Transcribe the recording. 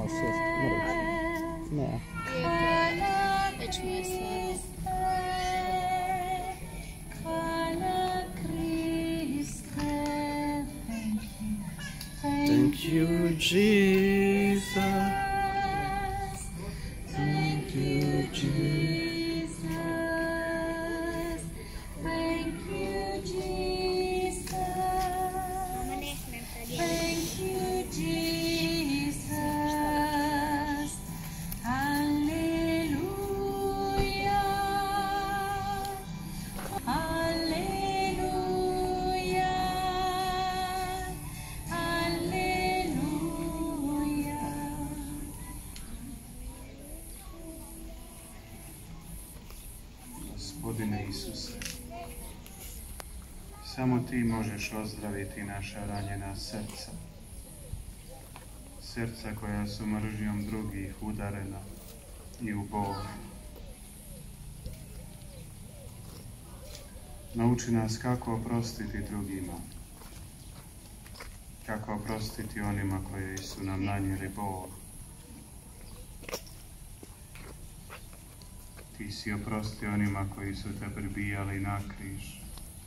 Možeš sjesti, moraš. Ne. Već mu je slavno. Thank you, Jesus. Thank you, Jesus. Thank you, Jesus. Thank you, Jesus. Hallelujah. Hallelujah. Hallelujah. Gospodine Isuse, samo Ti možeš ozdraviti naša ranjena srca. Srca koja su mržnjom drugih udarena i u bol. Nauči nas kako oprostiti drugima, kako oprostiti onima koji su nam nanijeli bol. Ti si oprosti onima koji su te pribijali na križ.